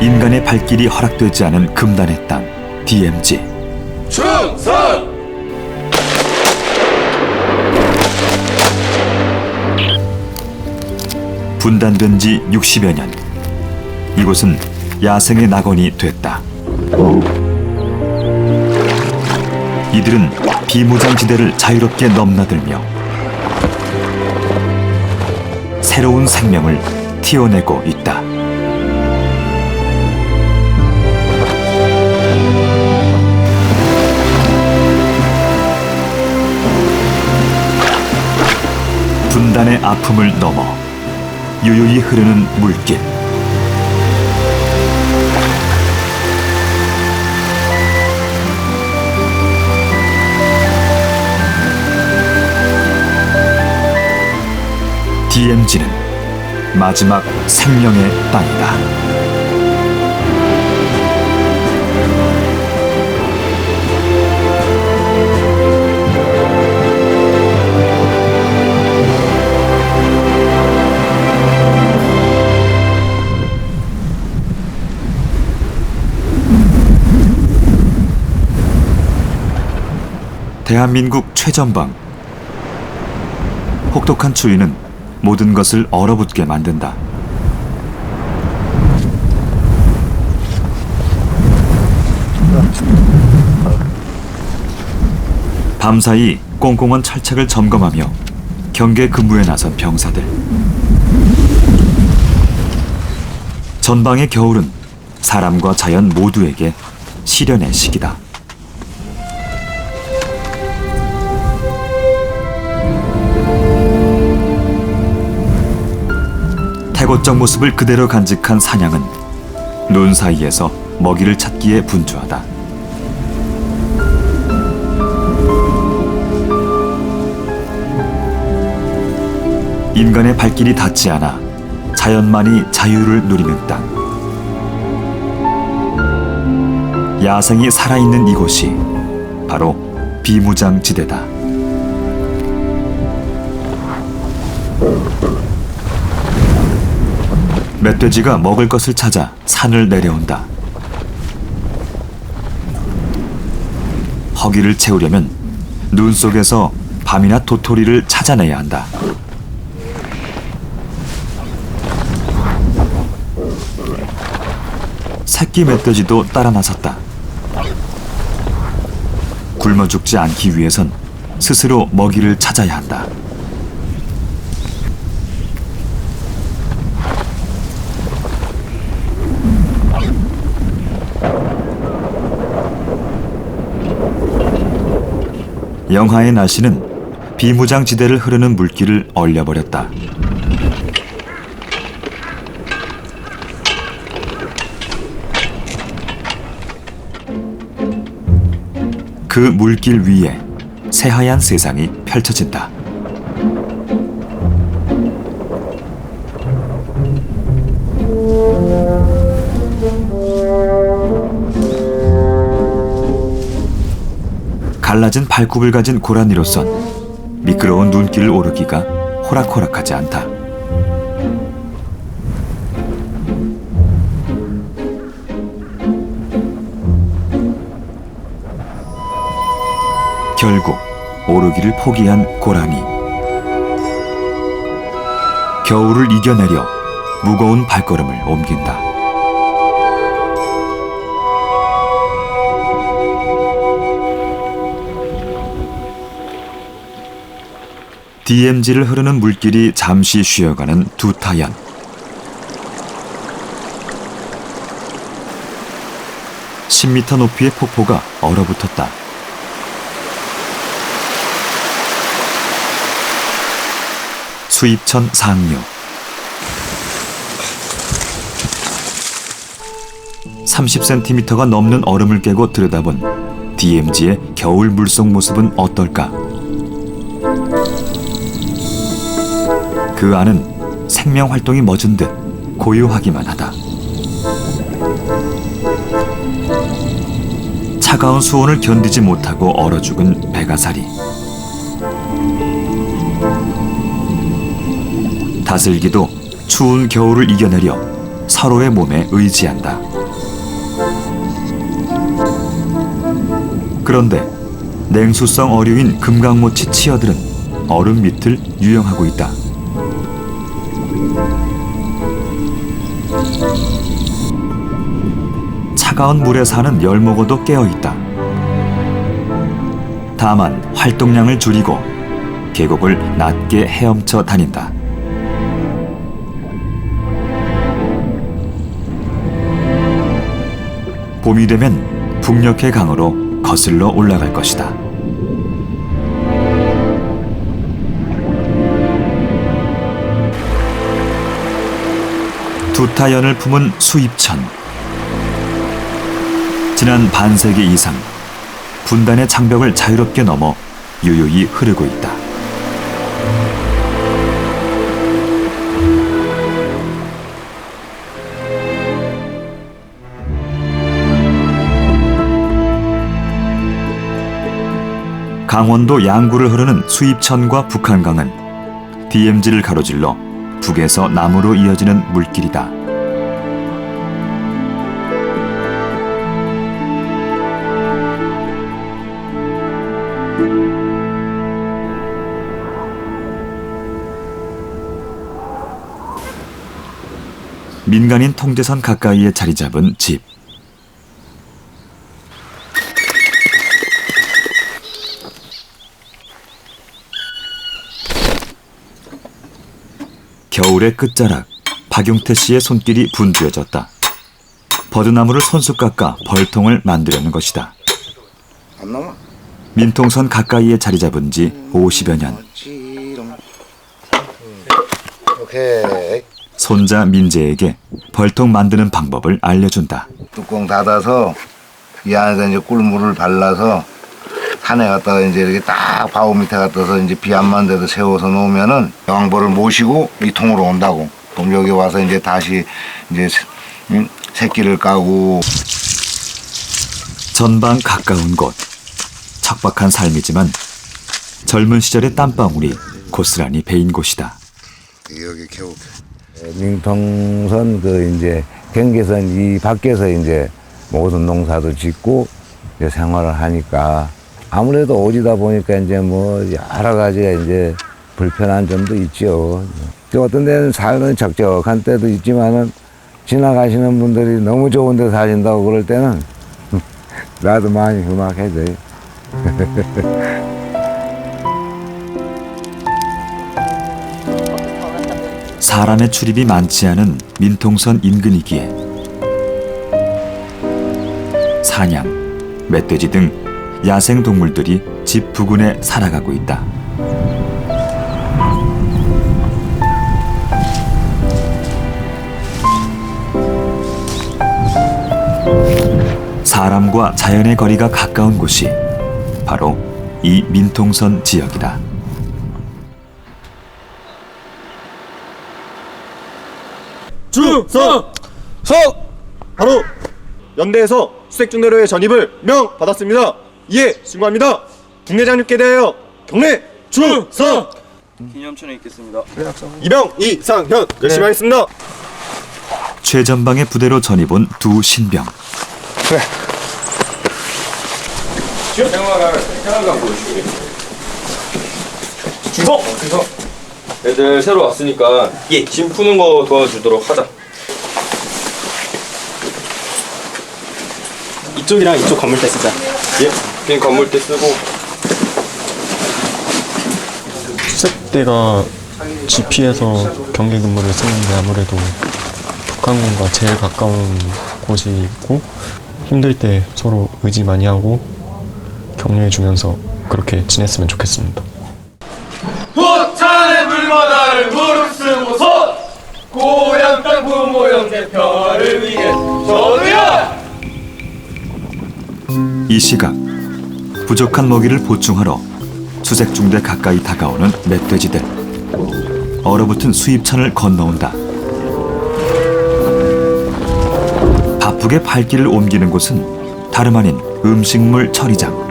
인간의 발길이 허락되지 않은 금단의 땅 DMZ. 충성! 분단된 지 60여 년, 이곳은 야생의 낙원이 됐다. 이들은 비무장지대를 자유롭게 넘나들며 새로운 생명을 틔워내고 있다. 분단의 아픔을 넘어 유유히 흐르는 물길. DMZ는 마지막 생명의 땅이다. 대한민국 최전방. 혹독한 추위는 모든 것을 얼어붙게 만든다. 밤사이 꽁꽁한 철책을 점검하며 경계 근무에 나선 병사들. 전방의 겨울은 사람과 자연 모두에게 시련의 시기다. 태고적 모습을 그대로 간직한 사냥은 눈 사이에서 먹이를 찾기에 분주하다. 인간의 발길이 닿지 않아 자연만이 자유를 누리는 땅. 야생이 살아있는 이곳이 바로 비무장지대다. 멧돼지가 먹을 것을 찾아 산을 내려온다. 허기를 채우려면 눈 속에서 밤이나 도토리를 찾아내야 한다. 새끼 멧돼지도 따라 나섰다. 굶어 죽지 않기 위해선 스스로 먹이를 찾아야 한다. 영하의 날씨는 비무장지대를 흐르는 물길을 얼려버렸다. 그 물길 위에 새하얀 세상이 펼쳐진다. 갈라진 발굽을 가진 고라니로선 미끄러운 눈길을 오르기가 호락호락하지 않다. 결국 오르기를 포기한 고라니. 겨울을 이겨내려 무거운 발걸음을 옮긴다. DMZ를 흐르는 물길이 잠시 쉬어가는 두타연. (10m) 높이의 폭포가 얼어붙었다. 수입천 상류. 30cm가 넘는 얼음을 깨고 들여다본 DMZ의 겨울 물속 모습은 어떨까? 그 안은 생명 활동이 멎은 듯 고요하기만 하다. 차가운 수온을 견디지 못하고 얼어 죽은 베가사리. 다슬기도 추운 겨울을 이겨내려 서로의 몸에 의지한다. 그런데 냉수성 어류인 금강모치 치어들은 얼음 밑을 유영하고 있다. 차가운 물에 사는 열목어도 깨어있다. 다만 활동량을 줄이고 계곡을 낮게 헤엄쳐 다닌다. 봄이 되면 북녘의 강으로 거슬러 올라갈 것이다. 두타연을 품은 수입천. 지난 반세기 이상 분단의 장벽을 자유롭게 넘어 유유히 흐르고 있다. 강원도 양구를 흐르는 수입천과 북한강은 DMZ를 가로질러 북에서 남으로 이어지는 물길이다. 민간인 통제선 가까이에 자리 잡은 집. 겨울의 끝자락, 박용태 씨의 손길이 분주해졌다. 버드나무를 손수 깎아 벌통을 만들려는 것이다. 안 나와? 민통선 가까이에 자리 잡은 지 50여 년. 오케이. 손자 민재에게 벌통 만드는 방법을 알려준다. 뚜껑 닫아서 이 안에다 이제 꿀물을 발라서 산에 갖다가 이제 이렇게 딱 바위 밑에 갖다서 이제 비 안 맞는 데도 세워서 놓으면은 여왕벌을 모시고 이 통으로 온다고. 그럼 여기 와서 이제 다시 이제 새끼를 까고. 전방 가까운 곳. 척박한 삶이지만 젊은 시절의 땀방울이 고스란히 배인 곳이다. 여기 겨우 민통선 그 이제 경계선 이 밖에서 이제 모든 농사도 짓고 이제 생활을 하니까 아무래도 오지다 보니까 이제 뭐 여러 가지가 이제 불편한 점도 있죠. 어떤 데는 살은 적적한 때도 있지만은 지나가시는 분들이 너무 좋은 데 사신다고 그럴 때는 나도 많이 흠악해져요. 사람의 출입이 많지 않은 민통선 인근이기에 사냥, 멧돼지 등 야생 동물들이 집 부근에 살아가고 있다. 사람과 자연의 거리가 가까운 곳이 바로 이 민통선 지역이다. 충성! 바로 연대에서 수색중대로의 전입을 명받았습니다. 이에 신고합니다. 국내장님께 대하여 경례 충성! 기념촌에 있겠습니다. 이병 이상현 열심히 하겠습니다. 최전방의 부대로 전입 온 두 신병. 태양광 보여주게. 충성! 애들 새로 왔으니까 짐 푸는 거 도와주도록 하자. 이쪽이랑 이쪽 건물대 쓰자. 예, 빈 건물대 쓰고. 수색대가 GP에서 경계 근무를 쓰는데 아무래도 북한군과 제일 가까운 곳이고 힘들 때 서로 의지 많이 하고 격려해주면서 그렇게 지냈으면 좋겠습니다. 포탄의 불바다를 무릅쓰고서 고향 땅 부모 형제 평화를 위해 전우야! 이 시각 부족한 먹이를 보충하러 수색중대 가까이 다가오는 멧돼지들. 얼어붙은 수입천을 건너온다. 바쁘게 발길을 옮기는 곳은 다름 아닌 음식물 처리장.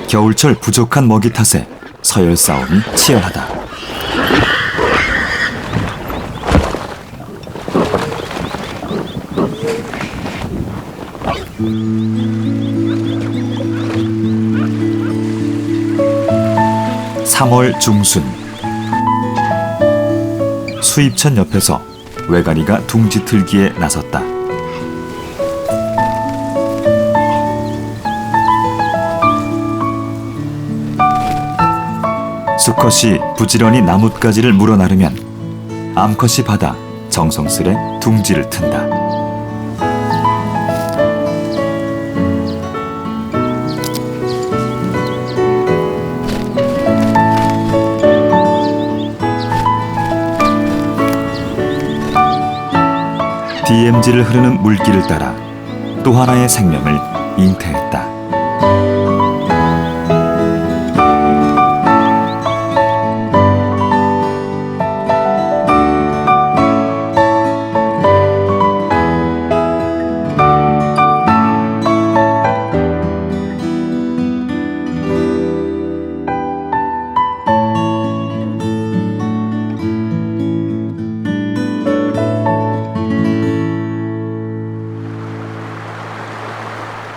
겨울철 부족한 먹이 탓에 서열 싸움이 치열하다. (3월) 중순 수입천 옆에서 외가리가 둥지 틀기에 나섰다. 수컷이 부지런히 나뭇가지를 물어 나르면 암컷이 받아 정성스레 둥지를 튼다. DMZ를 흐르는 물길을 따라 또 하나의 생명을 잉태했다.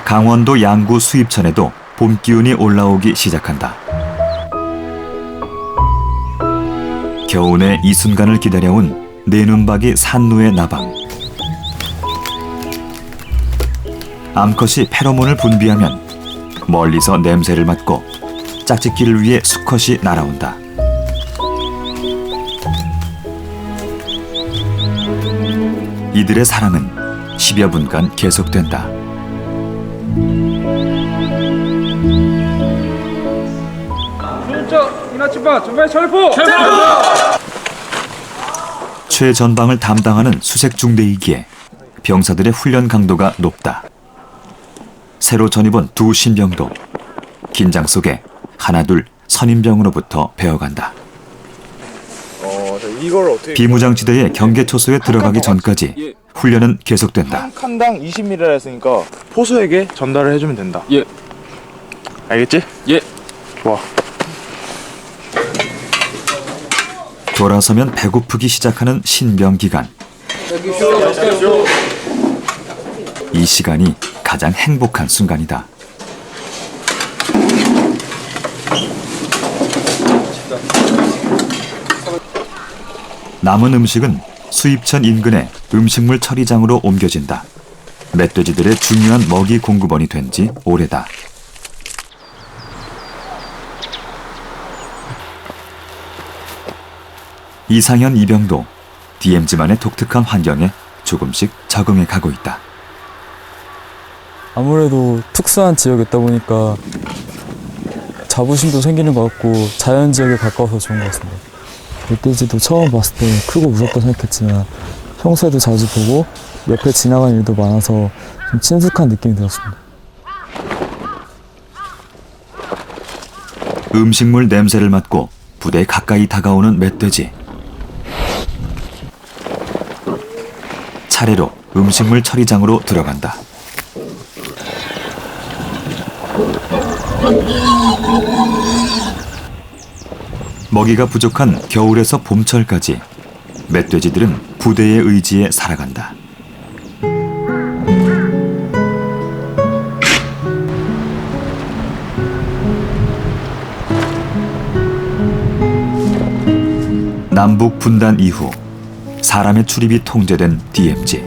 강원도 양구 수입천에도 봄 기운이 올라오기 시작한다. 겨우내 이 순간을 기다려온 내눈박이 산누의 나방. 암컷이 페로몬을 분비하면 멀리서 냄새를 맡고 짝짓기를 위해 수컷이 날아온다. 이들의 사랑은 10여 분간 계속된다. 최전방을 담당하는 수색 중대이기에 병사들의 훈련 강도가 높다. 새로 전입 온 두 신병도 긴장 속에 하나둘 선임병으로부터 배워간다. 이걸 어떻게 비무장지대의 경계초소에 들어가기 전까지 훈련은 계속된다. 한 칸당 20ml라 했으니까 포수에게 전달을 해주면 된다. 예. 알겠지? 예. 좋아. 돌아서면 배고프기 시작하는 신병 기간. 이 시간이 가장 행복한 순간이다. 남은 음식은 수입천 인근의 음식물 처리장으로 옮겨진다. 멧돼지들의 중요한 먹이 공급원이 된 지 오래다. 이상현 이병도 DMZ만의 독특한 환경에 조금씩 적응해 가고 있다. 아무래도 특수한 지역에 있다 보니까 자부심도 생기는 것 같고 자연 지역에 가까워서 좋은 것 같습니다. 멧돼지도 처음 봤을 때 크고 무섭다 생각했지만 평소에도 자주 보고 옆에 지나가는 일도 많아서 좀 친숙한 느낌이 들었습니다. 음식물 냄새를 맡고 부대에 가까이 다가오는 멧돼지. 차례로 음식물 처리장으로 들어간다. 먹이가 부족한 겨울에서 봄철까지 멧돼지들은 부대의 의지에 살아간다. 남북 분단 이후 사람의 출입이 통제된 DMZ.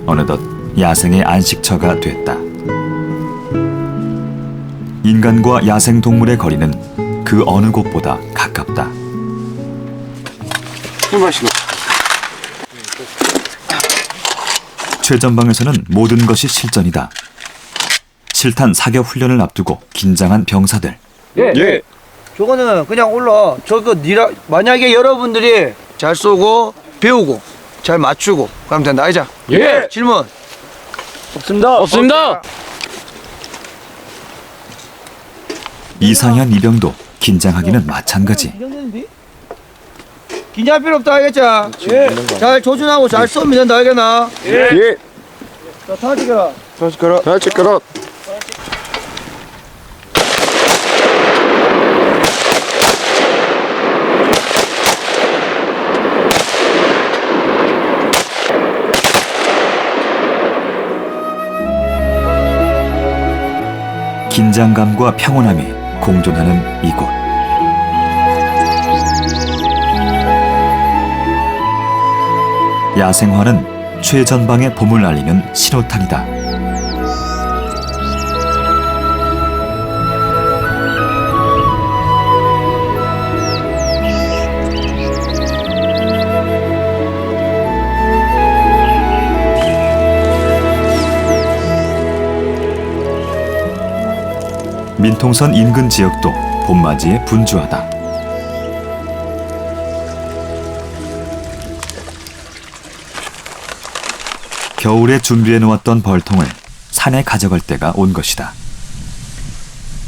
어느덧 야생의 안식처가 됐다. 인간과 야생 동물의 거리는 그 어느 곳보다 가깝다. 최전방에서는 모든 것이 실전이다. 실탄 사격 훈련을 앞두고 긴장한 병사들. 예. 저거는 그냥 올라. 저거 만약에 여러분들이 잘 쏘고 배우고 잘 맞추고 그럼 된다. 알자. 예. 질문. 없습니다. 이상현 이병도 긴장하기는 마찬가지. 긴장할 필요 없다. 알겠자. 예. 잘 조준하고 잘 쏘면 된다. 알겠나? 예. 자, 다 지켜라. 다 지켜라. 긴장감과 평온함이 공존하는 이곳. 야생화는 최전방의 봄을 알리는 신호탄이다. 민통선 인근 지역도 봄맞이에 분주하다. 겨울에 준비해놓았던 벌통을 산에 가져갈 때가 온 것이다.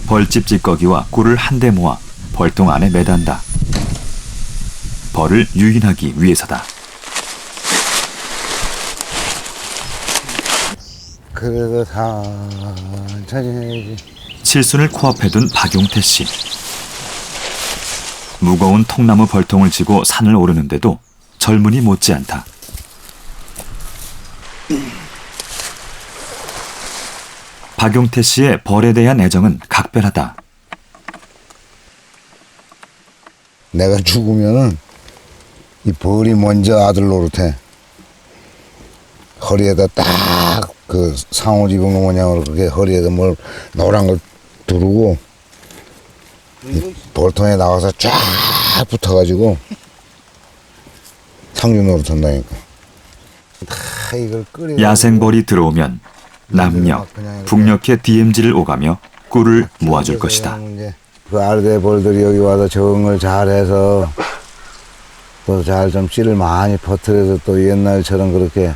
벌집 찌꺼기와 꿀을 한데 모아 벌통 안에 매단다. 벌을 유인하기 위해서다. 그래도 천천히 해야지. 칠순을 코앞에 둔 박용태 씨. 무거운 통나무 벌통을 지고 산을 오르는데도 젊은이 못지않다. 박용태 씨의 벌에 대한 애정은 각별하다. 내가 죽으면은 이 벌이 먼저 아들 노릇해. 허리에다 딱 그 상옷 입은 거 모양으로 그렇게 허리에다 뭘 노란 걸 두르고 이 벌통에 나와서 쫙 붙어가지고 상주 노릇한다니까. 다 이걸 끓여. 야생벌이 들어오면 남녀, 북녘의 DMZ를 오가며 꿀을 모아줄 것이다. 그 아르데 벌들이 여기 와서 적응을 잘해서 또 잘 좀 씨를 많이 퍼뜨려서 또 옛날처럼 그렇게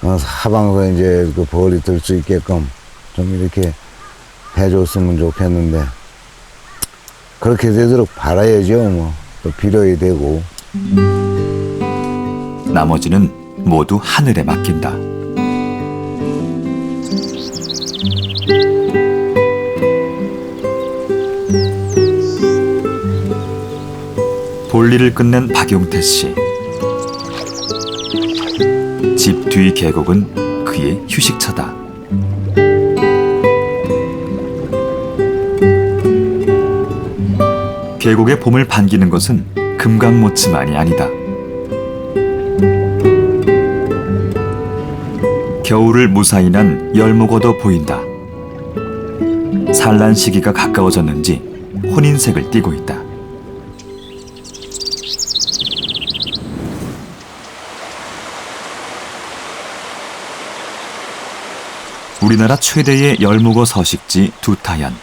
사방서 이제 그 벌이 들 수 있게끔 좀 이렇게 해줬으면 좋겠는데 그렇게 되도록 바라야죠. 뭐 또 빌어야 되고. 나머지는 모두 하늘에 맡긴다. 볼일을 끝낸 박용태 씨. 집 뒤 계곡은 그의 휴식처다. 계곡에 봄을 반기는 것은 금강모치만이 아니다. 겨울을 무사히 난 열목어도 보인다. 산란 시기가 가까워졌는지 혼인색을 띠고 있다. 우리나라 최대의 열목어 서식지 두타연.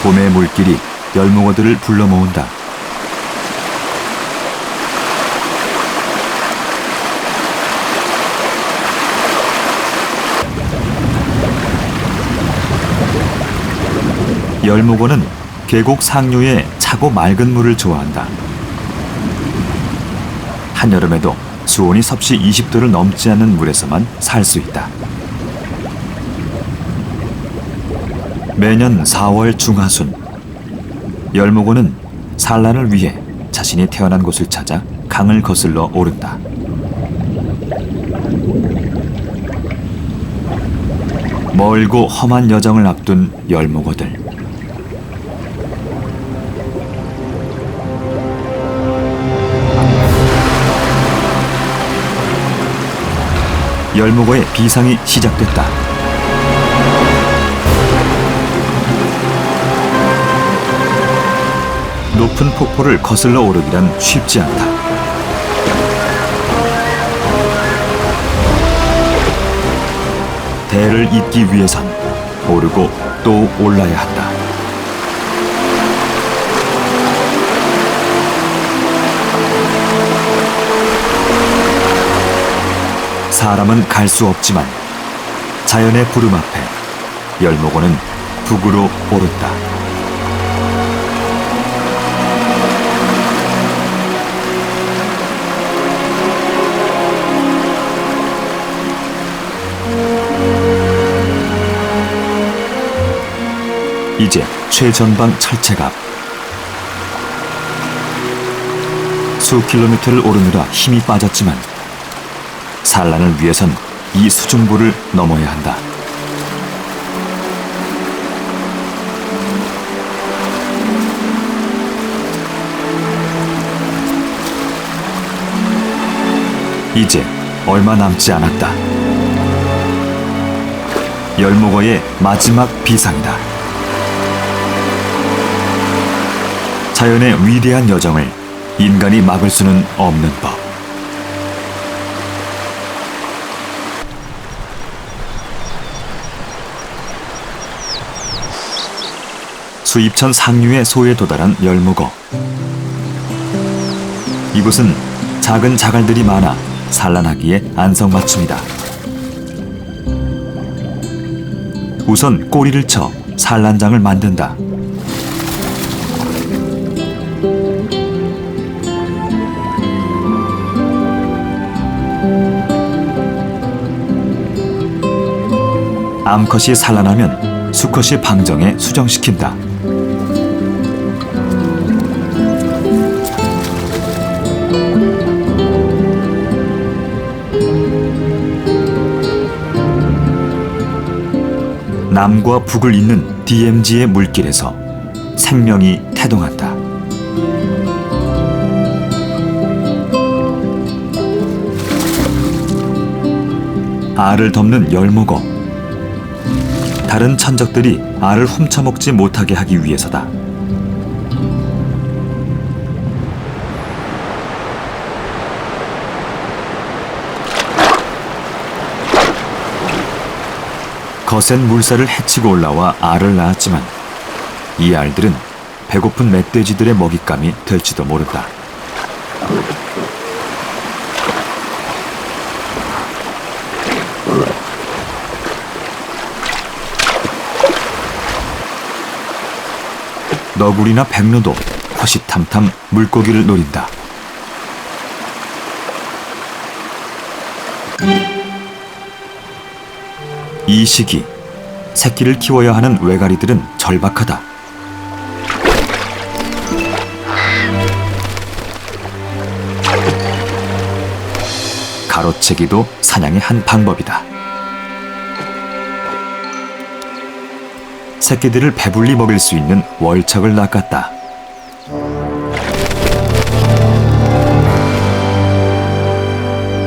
봄의 물길이 열목어들을 불러 모은다. 열목어는 계곡 상류의 차고 맑은 물을 좋아한다. 한여름에도 수온이 섭씨 20도를 넘지 않는 물에서만 살 수 있다. 매년 4월 중하순, 열목어는 산란을 위해 자신이 태어난 곳을 찾아 강을 거슬러 오른다. 멀고 험한 여정을 앞둔 열목어들. 열목어의 비상이 시작됐다. 높은 폭포를 거슬러 오르기란 쉽지 않다. 대를 잇기 위해선 오르고 또 올라야 한다. 사람은 갈 수 없지만 자연의 부름 앞에 열목어는 북으로 오른다. 이제 최전방 철책 앞. 수 킬로미터를 오르느라 힘이 빠졌지만 산란을 위해선 이 수중보를 넘어야 한다. 이제 얼마 남지 않았다. 열목어의 마지막 비상이다. 자연의 위대한 여정을 인간이 막을 수는 없는 법. 수입천 상류의 소에 도달한 열목어. 이곳은 작은 자갈들이 많아 산란하기에 안성맞춤이다. 우선 꼬리를 쳐 산란장을 만든다. 암컷이 산란하면 수컷이 방정에 수정시킨다. 남과 북을 잇는 DMZ의 물길에서 생명이 태동한다. 알을 덮는 열목어. 다른 천적들이 알을 훔쳐먹지 못하게 하기 위해서다. 거센 물살을 헤치고 올라와 알을 낳았지만 이 알들은 배고픈 멧돼지들의 먹잇감이 될지도 모른다. 너구리나 백로도 호시탐탐 물고기를 노린다. 이 시기 새끼를 키워야 하는 외가리들은 절박하다. 가로채기도 사냥의 한 방법이다. 새끼들을 배불리 먹일 수 있는 월척을 낚았다.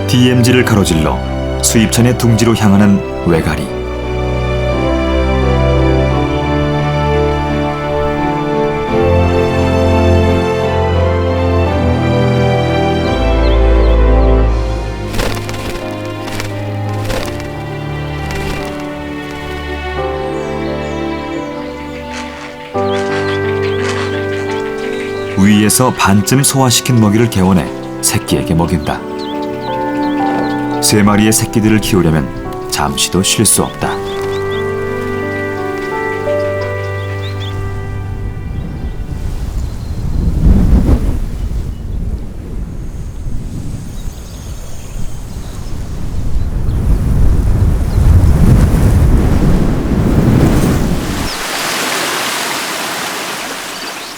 DMZ를 가로질러 수입천의 둥지로 향하는 외가리. 위에서 반쯤 소화시킨 먹이를 개원해 새끼에게 먹인다. 3마리의 새끼들을 키우려면 잠시도 쉴 수 없다.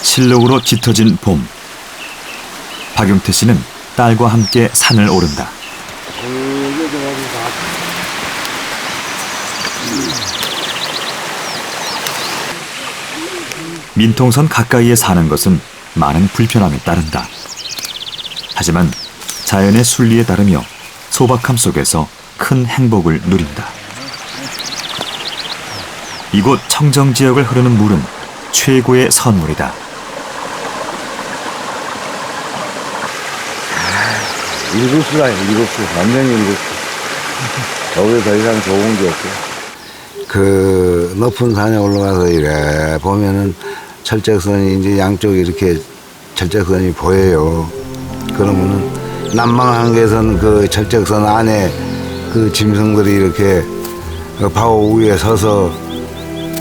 실록으로 짙어진 봄. 박용태 씨는 딸과 함께 산을 오른다. 민통선 가까이에 사는 것은 많은 불편함이 따른다. 하지만 자연의 순리에 따르며 소박함 속에서 큰 행복을 누린다. 이곳 청정지역을 흐르는 물은 최고의 선물이다. 일구수다, 일구수. 완전히 일구수. 여기 더 이상 좋은 게 없어. 그 높은 산에 올라가서 이래 보면은 철책선이 이제 양쪽에 이렇게 철책선이 보여요. 그러면은 난방항에서는 그 철책선 안에 그 짐승들이 이렇게 그 바오 위에 서서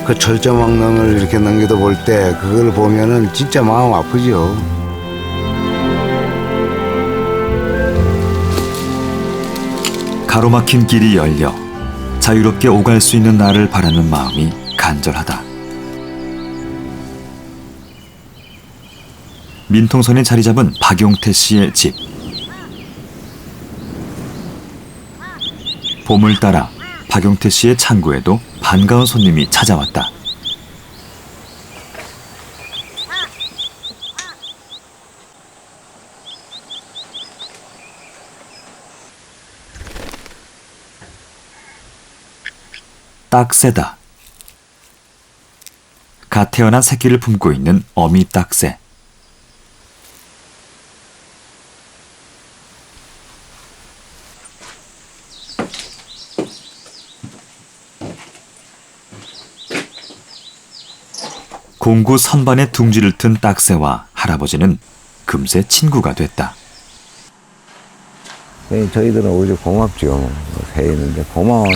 그 철조망을 이렇게 넘겨도 볼 때 그걸 보면은 진짜 마음 아프죠. 가로막힌 길이 열려 자유롭게 오갈 수 있는 날을 바라는 마음이 간절하다. 민통선에 자리 잡은 박용태 씨의 집. 봄을 따라 박용태 씨의 창고에도 반가운 손님이 찾아왔다. 딱새다. 갓 태어난 새끼를 품고 있는 어미 딱새. 공구 선반에 둥지를 튼 딱새와 할아버지는 금세 친구가 됐다. 저희들은 오히려 고맙죠. 새 있는데 고마워.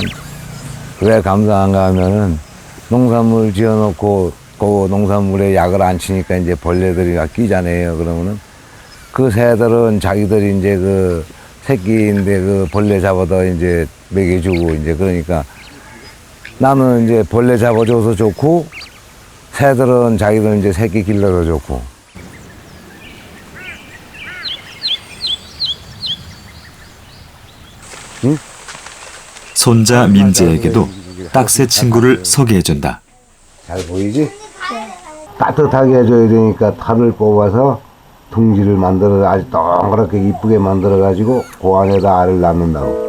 왜 감사한가 하면은 농산물 지어놓고 그 농산물에 약을 안 치니까 이제 벌레들이 끼잖아요. 그러면은 그 새들은 자기들이 이제 그 새끼인데 그 벌레 잡아다 이제 먹여주고 이제 그러니까 나는 이제 벌레 잡아줘서 좋고 새들은 자기들은 이제 새끼 길러서 좋고. 응? 손자 민재에게도 딱새 친구를 소개해준다. 잘 보이지? 따뜻하게 해줘야 되니까 털을 뽑아서 둥지를 만들어 아주 동그랗게 이쁘게 만들어 가지고 그 안에다 알을 낳는다고.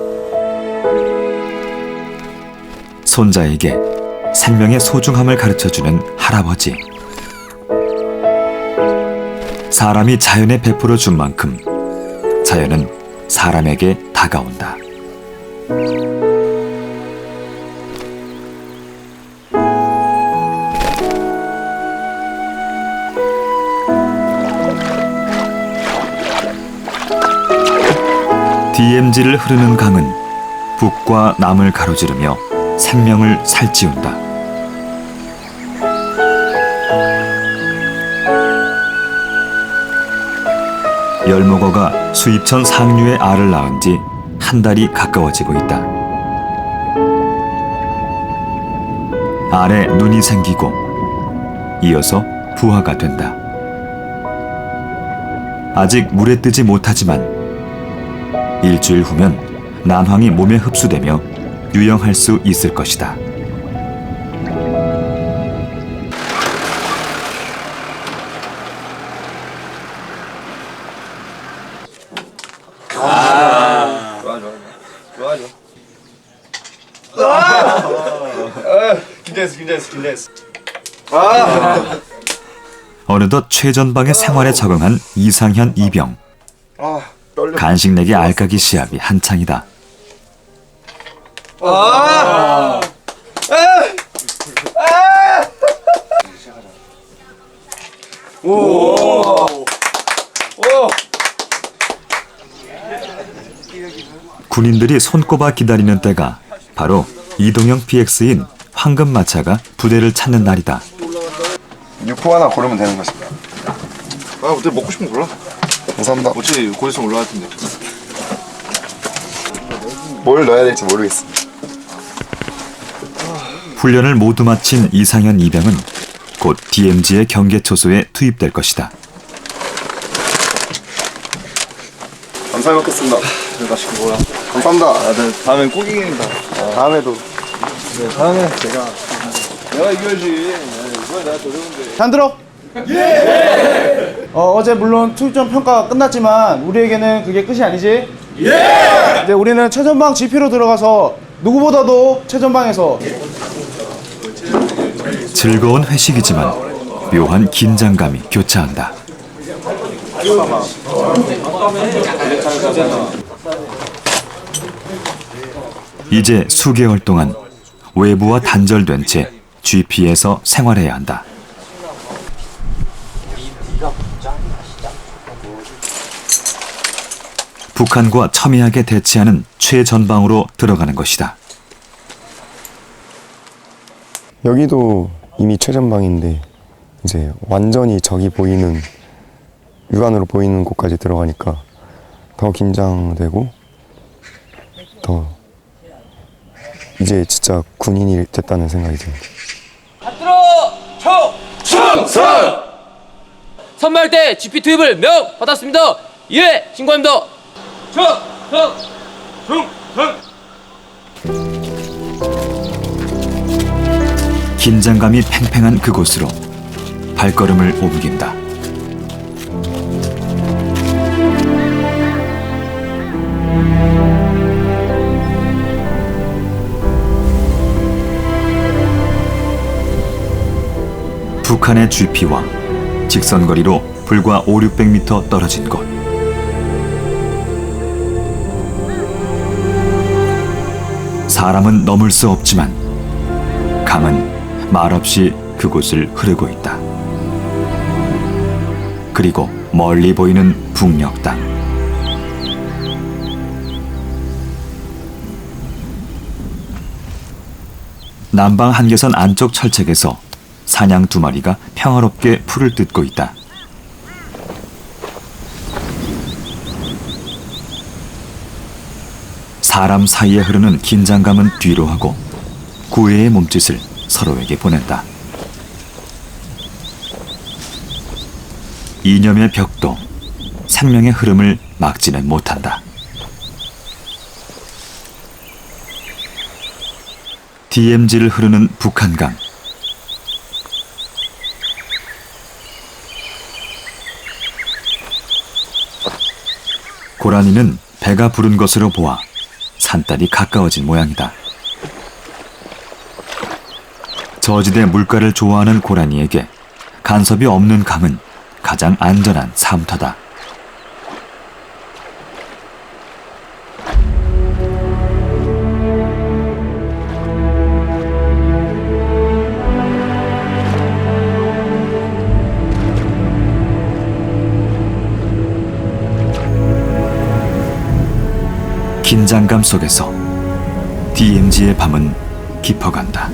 손자에게 생명의 소중함을 가르쳐주는 할아버지. 사람이 자연에 베풀어 준 만큼 자연은 사람에게 다가온다. DMZ를 흐르는 강은 북과 남을 가로지르며 생명을 살찌운다. 열목어가 수입천 상류의 알을 낳은 지 한 달이 가까워지고 있다. 알에 눈이 생기고 이어서 부화가 된다. 아직 물에 뜨지 못하지만 일주일 후면 난황이 몸에 흡수되며 유영할 수 있을 것이다. 긴장했어. 어느덧 최전방의 생활에 적응한 이상현 이병. 간식 내기 알까기 시합이 한창이다. 군인들이 손꼽아 기다리는 때가 바로 이동형 PX인 황금마차가 부대를 찾는 날이다. 육포 하나 고르면 되는 것입니다. 어때 먹고 싶은 거 골라. 감사합니다. 어차피 곧 있으면 올라갈 텐데. 뭘 넣어야 될지 모르겠어. 훈련을 모두 마친 이상현 이병은 곧 DMZ의 경계초소에 투입될 것이다. 감사히 먹겠습니다. 맛있게 먹어라. 감사합니다. 다음엔 꼭 이긴다. 다음에도. 다음에 내가 이겨야지. 이번에 내가 더 좋은데. 잘 들어? 예! 어제 물론 투입전 평가가 끝났지만 우리에게는 그게 끝이 아니지? 예! 이제 우리는 최전방 GP로 들어가서 누구보다도 최전방에서 즐거운 회식이지만 묘한 긴장감이 교차한다. 이제 수개월 동안 외부와 단절된 채 GP에서 생활해야 한다. 북한과 첨예하게 대치하는 최전방으로 들어가는 것이다. 여기도 이미 최전방인데 이제 완전히 적이 보이는 육안으로 보이는 곳까지 들어가니까 더 긴장되고 더 이제 진짜 군인이 됐다는 생각이 듭니다. 충성! 선발 때 GP 투입을 명 받았습니다. 예, 신고합니다. 긴장감이 팽팽한 그곳으로 발걸음을 옮긴다. 북한의 GP와 직선거리로 불과 500~600m 떨어진 곳. 사람은 넘을 수 없지만 강은 말없이 그곳을 흐르고 있다. 그리고 멀리 보이는 북녘 땅. 남방 한계선 안쪽 철책에서 사냥 2마리가 평화롭게 풀을 뜯고 있다. 사람 사이에 흐르는 긴장감은 뒤로 하고 구애의 몸짓을 서로에게 보낸다. 이념의 벽도 생명의 흐름을 막지는 못한다. DMZ를 흐르는 북한강. 고라니는 배가 부른 것으로 보아 산딸이 가까워진 모양이다. 저지대 물가를 좋아하는 고라니에게 간섭이 없는 강은 가장 안전한 삶터다. 긴장감 속에서 DMZ의 밤은 깊어간다.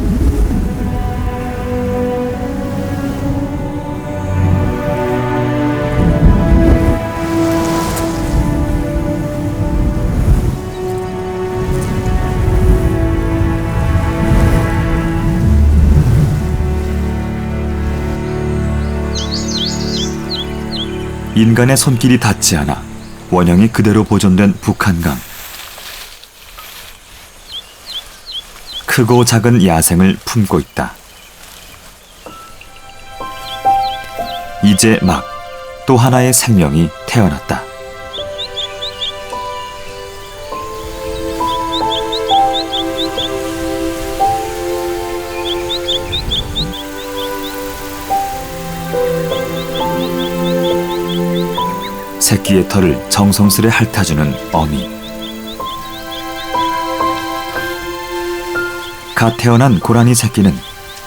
인간의 손길이 닿지 않아 원형이 그대로 보존된 북한강. 크고 작은 야생을 품고 있다. 이제 막 또 하나의 생명이 태어났다. 새끼의 털을 정성스레 핥아주는 어미. 갓 태어난 고라니 새끼는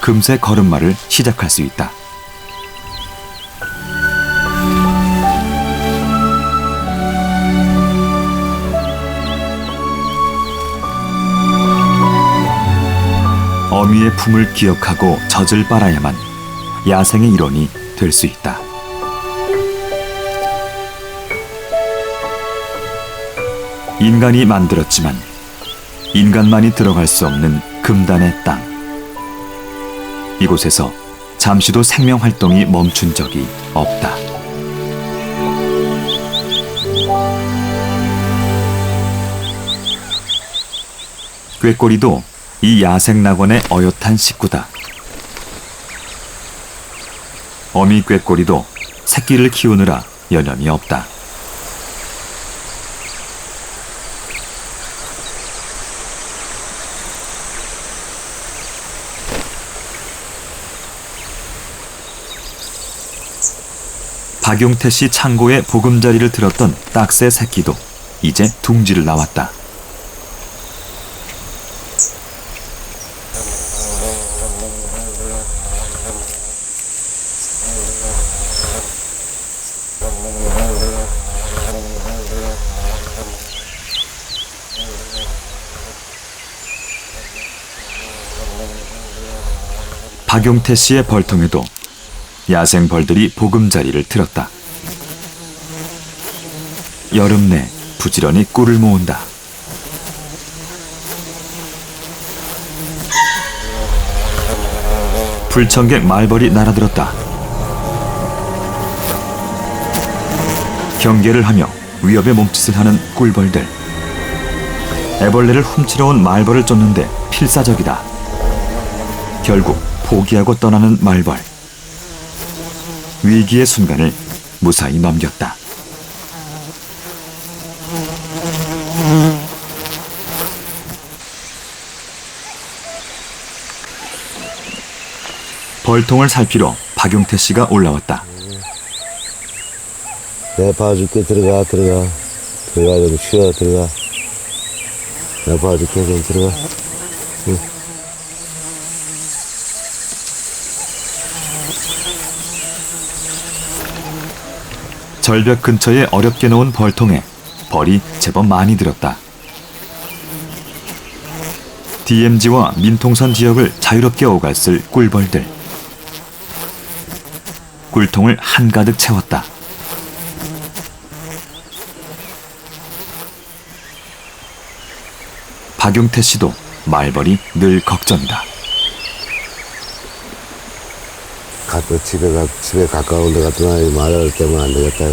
금세 걸음마를 시작할 수 있다. 어미의 품을 기억하고 젖을 빨아야만 야생의 일원이 될 수 있다. 인간이 만들었지만 인간만이 들어갈 수 없는 금단의 땅. 이곳에서 잠시도 생명 활동이 멈춘 적이 없다. 꾀꼬리도 이 야생 낙원의 어엿한 식구다. 어미 꾀꼬리도 새끼를 키우느라 여념이 없다. 박용태 씨 창고에 보금자리를 들었던 딱새 새끼도 이제 둥지를 나왔다. 박용태 씨의 벌통에도 야생 벌들이 보금자리를 틀었다. 여름 내 부지런히 꿀을 모은다. 불청객 말벌이 날아들었다. 경계를 하며 위협의 몸짓을 하는 꿀벌들. 애벌레를 훔치러 온 말벌을 쫓는데 필사적이다. 결국 포기하고 떠나는 말벌. 위기의 순간을 무사히 넘겼다. 벌통을 살피러 박용태 씨가 올라왔다. 내가 봐줄게. 들어가. 좀 쉬어. 들어가. 내가 봐줄게. 좀 들어가. 응. 절벽 근처에 어렵게 놓은 벌통에 벌이 제법 많이 들었다. DMZ와 민통선 지역을 자유롭게 오갔을 꿀벌들. 꿀통을 한가득 채웠다. 박용태 씨도 말벌이 늘 걱정이다. 집에 가까운 데 같은 아이 말할 때면 안 되겠다.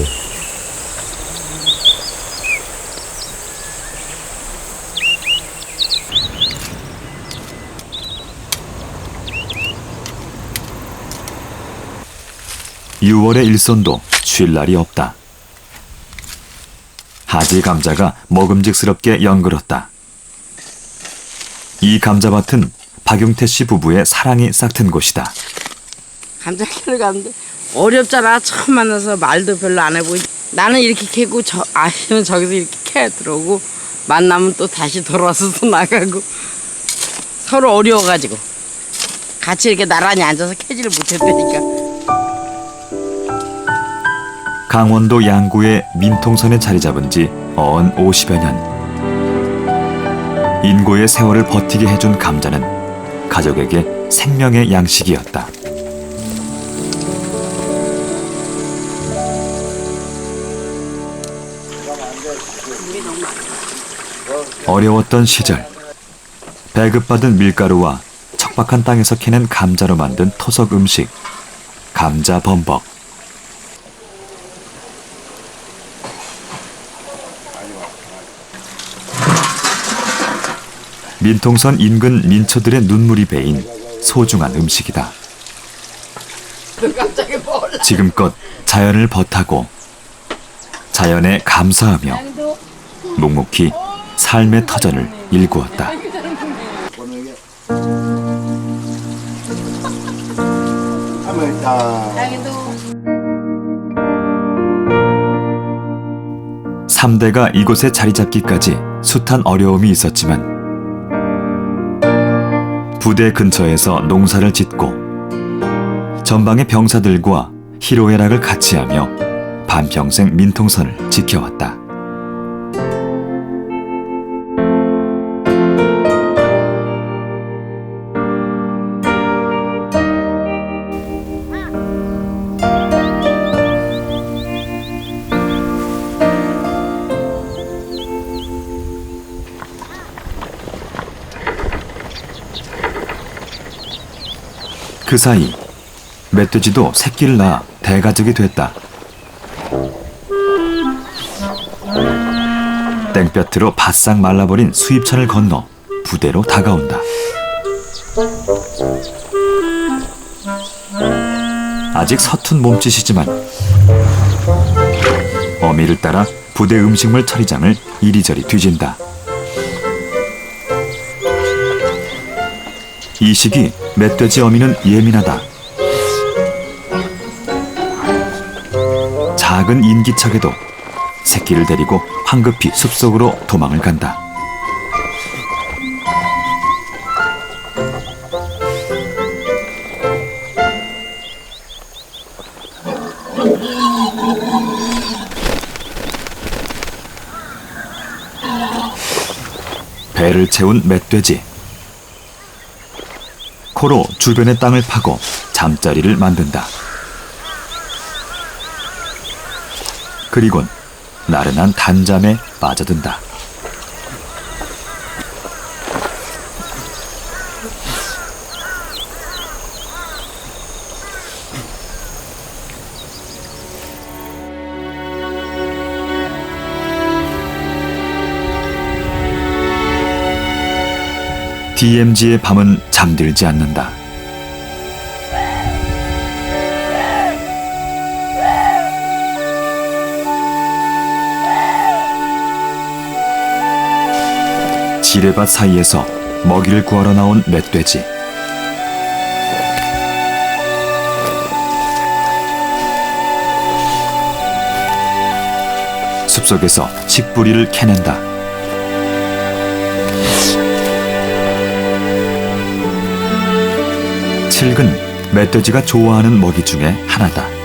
(6월의) 일손도 쉴 날이 없다. 하지 감자가 먹음직스럽게 연그렀다. 이 감자밭은 박용태 씨 부부의 사랑이 싹튼 곳이다. 감자 캐러 가는데 어렵잖아. 처음 만나서 말도 별로 안 해보고 나는 이렇게 캐고 아시는 저기서 이렇게 캐 들어오고 만나면 또 다시 돌아와서 또 나가고 서로 어려워가지고 같이 이렇게 나란히 앉아서 캐지를 못했다니까. 강원도 양구의 민통선에 자리 잡은 지 어언 50여 년. 인고의 세월을 버티게 해준 감자는 가족에게 생명의 양식이었다. 어려웠던 시절, 배급받은 밀가루와 척박한 땅에서 캐낸 감자로 만든 토속 음식, 감자 범벅. 민통선 인근 민초들의 눈물이 베인 소중한 음식이다. 지금껏 자연을 벗하고 자연에 감사하며 묵묵히 삶의 터전을 일구었다. 삼대가 이곳에 자리 잡기까지 숱한 어려움이 있었지만 부대 근처에서 농사를 짓고 전방의 병사들과 희로애락을 같이 하며 반평생 민통선을 지켜왔다. 그 사이 멧돼지도 새끼를 낳아 대가족이 됐다. 땡볕으로 바싹 말라버린 수입천을 건너 부대로 다가온다. 아직 서툰 몸짓이지만 어미를 따라 부대 음식물 처리장을 이리저리 뒤진다. 이 시기 멧돼지 어미는 예민하다. 작은 인기척에도 새끼를 데리고 황급히 숲속으로 도망을 간다. 배를 채운 멧돼지. 코로 주변의 땅을 파고 잠자리를 만든다. 그리곤 나른한 단잠에 빠져든다. DMZ의 밤은 잠들지 않는다. 지뢰밭 사이에서 먹이를 구하러 나온 멧돼지. 숲속에서 식뿌리를 캐낸다. 칡은 멧돼지가 좋아하는 먹이 중에 하나다.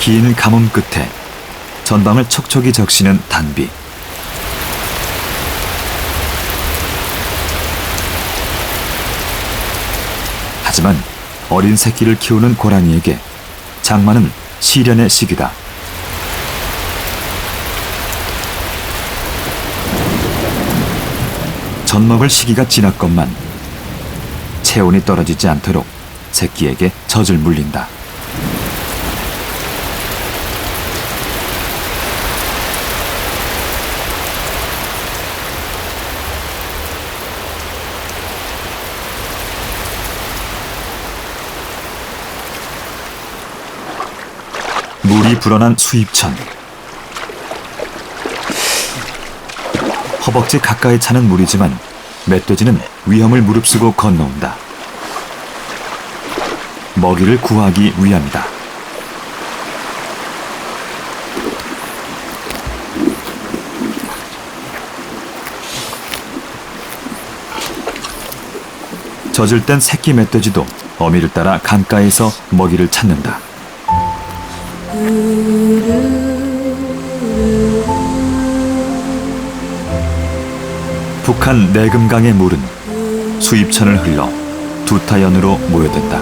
긴 가뭄 끝에 전방을 촉촉이 적시는 단비. 하지만 어린 새끼를 키우는 고라니에게 장마는 시련의 시기다. 젖먹을 시기가 지났건만 체온이 떨어지지 않도록 새끼에게 젖을 물린다. 물이 불어난 수입천. 허벅지 가까이 차는 물이지만 멧돼지는 위험을 무릅쓰고 건너온다. 먹이를 구하기 위함이다. 젖을 땐 새끼 멧돼지도 어미를 따라 강가에서 먹이를 찾는다. 북한 내금강의 물은 수입천을 흘러 두타연으로 모여든다.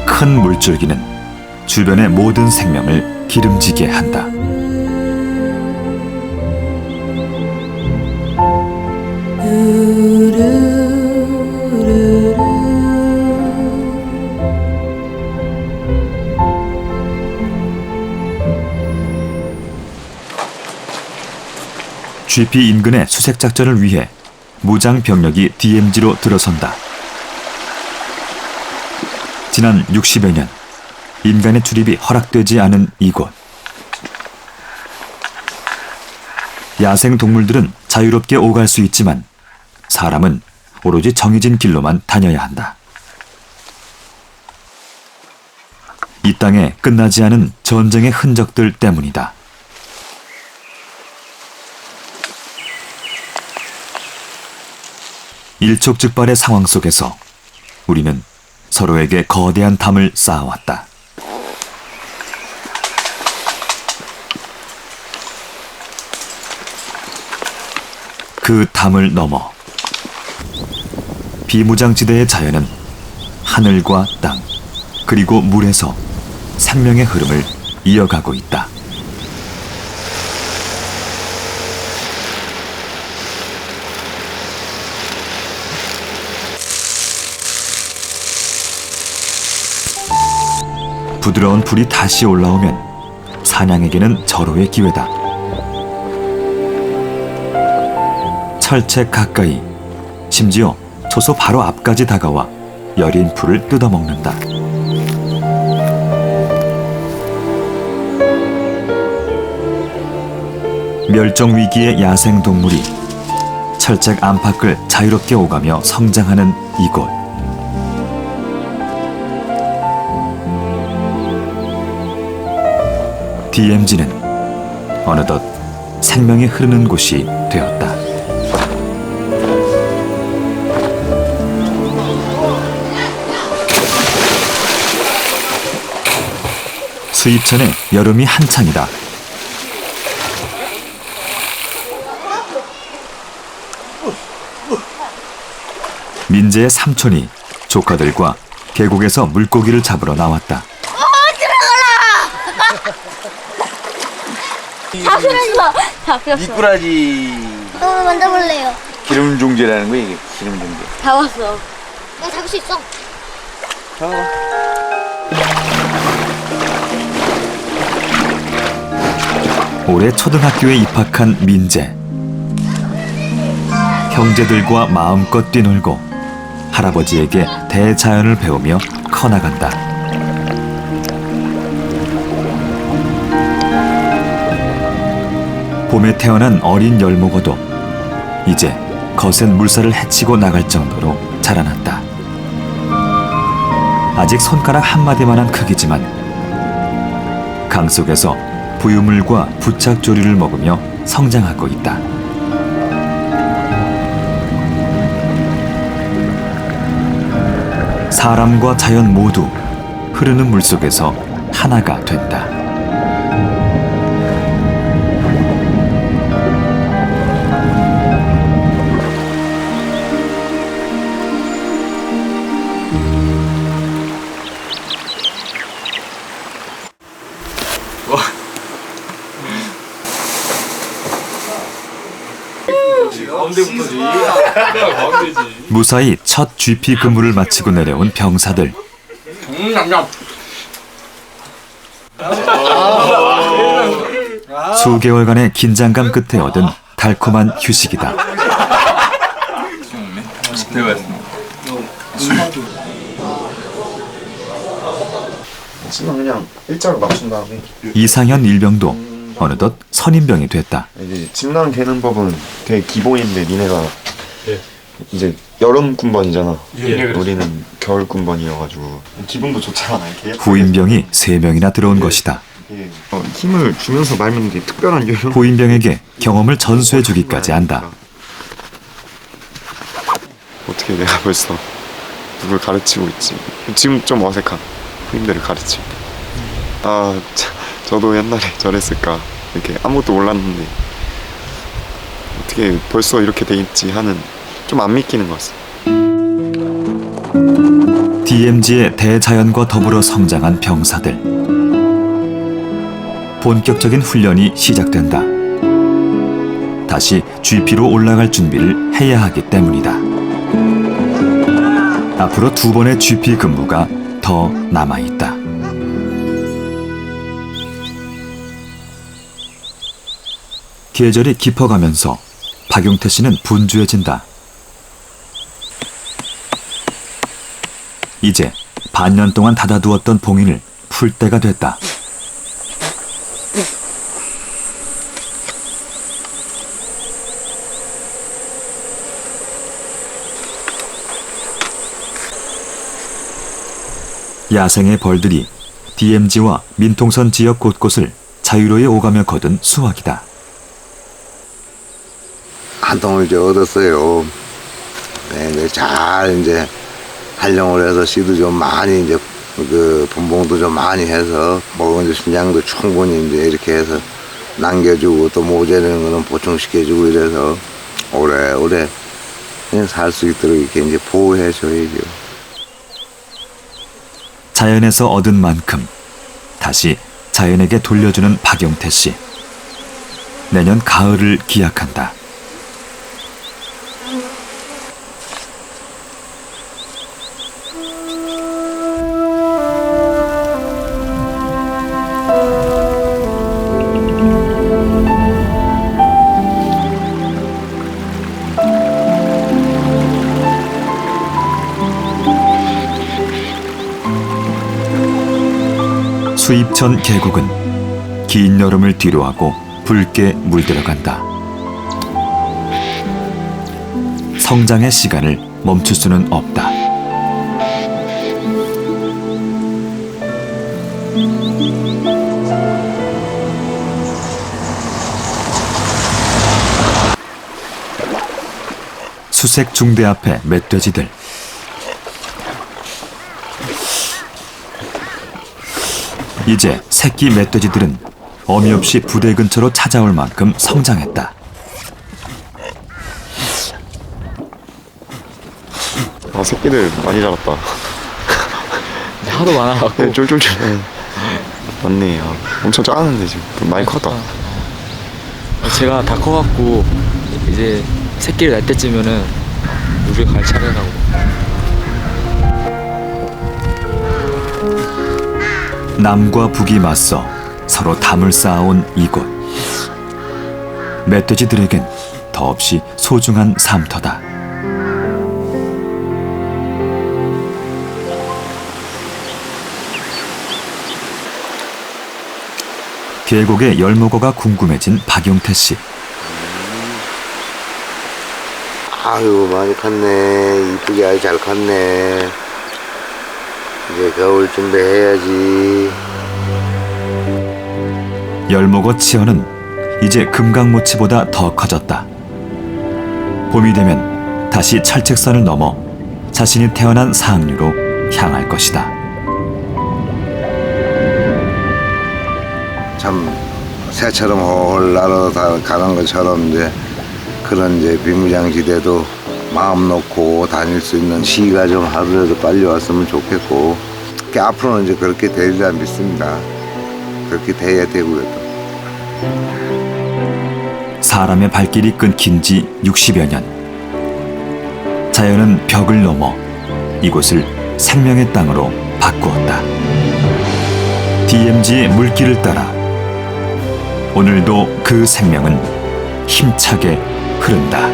큰 물줄기는 주변의 모든 생명을 기름지게 한다. GP 인근의 수색 작전을 위해 무장 병력이 DMZ로 들어선다. 지난 60여 년 인간의 출입이 허락되지 않은 이곳. 야생 동물들은 자유롭게 오갈 수 있지만 사람은 오로지 정해진 길로만 다녀야 한다. 이 땅에 끝나지 않은 전쟁의 흔적들 때문이다. 일촉즉발의 상황 속에서 우리는 서로에게 거대한 담을 쌓아왔다. 그 담을 넘어 비무장지대의 자연은 하늘과 땅 그리고 물에서 생명의 흐름을 이어가고 있다. 부드러운 불이 다시 올라오면 사냥에게는 절호의 기회다. 철책 가까이, 심지어 초소 바로 앞까지 다가와 여린 풀을 뜯어먹는다. 멸종 위기의 야생 동물이 철책 안팎을 자유롭게 오가며 성장하는 이곳. DMZ는 어느덧 생명이 흐르는 곳이 되었다. 수입천에 여름이 한창이다. 민재의 삼촌이 조카들과 계곡에서 물고기를 잡으러 나왔다. 잡혔어. 잡혔어. 미꾸라지. 만져볼래요. 기름 종지라는 거야 이게. 기름 종지. 다 왔어. 나 잡을 수 있어. 올해 초등학교에 입학한 민재. 형제들과 마음껏 뛰놀고 할아버지에게 대자연을 배우며 커나간다. 봄에 태어난 어린 열목어도 이제 거센 물살을 헤치고 나갈 정도로 자라났다. 아직 손가락 한마디만한 크기지만 강 속에서 부유물과 부착조리를 먹으며 성장하고 있다. 사람과 자연 모두 흐르는 물 속에서 하나가 된다. 무사히 첫 GP 근무를 마치고 내려온 병사들. 수개월간의 긴장감 끝에 얻은 달콤한 휴식이다. 치면 그냥 일자로 맞춘 다음에 이상현 일병도 어느덧 선임병이 됐다. 이제 침낭 개는 법은 되게 기본인데 니네가 이제 여름 군번이잖아. 우리는 겨울 군번이어가지고 기분도 좋잖아. 이렇게 후임병이 3명이나 들어온 것이다. 힘을 주면서 말면 게 특별한 요령. 후임병에게 경험을 전수해주기까지 한다. 어떻게 내가 벌써 누굴 가르치고 있지? 지금 좀 어색한 후임들을 가르칠 때. 저도 옛날에 저랬을까 이렇게 아무것도 몰랐는데 어떻게 벌써 이렇게 돼 있지 하는 좀 안 믿기는 것 같습니다. DMZ의 대자연과 더불어 성장한 병사들. 본격적인 훈련이 시작된다. 다시 GP로 올라갈 준비를 해야 하기 때문이다. 앞으로 2번의 GP 근무가 더 남아있다. 계절이 깊어가면서 박용태 씨는 분주해진다. 이제 반년 동안 닫아두었던 봉인을 풀 때가 됐다. 야생의 벌들이 DMZ와 민통선 지역 곳곳을 자유로이 오가며 거둔 수확이다. 한 통을 이제 얻었어요. 네, 이제 잘 이제 활용을 해서 씨도 좀 많이 이제 그 분봉도 좀 많이 해서 먹은 신장도 충분히 이제 이렇게 해서 남겨주고 또 모자라는 거는 보충시켜주고 이래서 오래오래 살 수 있도록 이렇게 이제 보호해줘야죠. 자연에서 얻은 만큼 다시 자연에게 돌려주는 박용태 씨. 내년 가을을 기약한다. 수입천 계곡은 긴 여름을 뒤로하고 붉게 물들어간다. 성장의 시간을 멈출 수는 없다. 수색 중대 앞에 멧돼지들. 이제 새끼 멧돼지들은 어미 없이 부대 근처로 찾아올 만큼 성장했다. 새끼들 많이 자랐다. 하도 많아갖고. 네, 쫄쫄쫄. 맞네. 엄청 작았는데 지금 많이 컸다. 제가 다 커갖고 이제 새끼를 날 때쯤에는 우리가 갈 차례라고. 남과 북이 맞서 서로 담을 쌓아온 이곳. 멧돼지들에겐 더없이 소중한 삶터다. 계곡의 열무거가 궁금해진 박용태 씨. 아유, 많이 컸네. 이쁘게 아주 잘 컸네. 이제 겨울 준비해야지. 열무거 치어는 이제 금강모치보다 더 커졌다. 봄이 되면 다시 철책선을 넘어 자신이 태어난 상류로 향할 것이다. 참 새처럼 홀 날아가는 것처럼 이제 그런 이제 비무장지대도 마음 놓고 다닐 수 있는 시기가 좀 하루라도 빨리 왔으면 좋겠고, 앞으로는 이제 그렇게 되리라 믿습니다. 그렇게 돼야 되고요. 또. 사람의 발길이 끊긴 지 60여 년. 자연은 벽을 넘어 이곳을 생명의 땅으로 바꾸었다. DMZ의 물길을 따라 오늘도 그 생명은 힘차게 흐른다.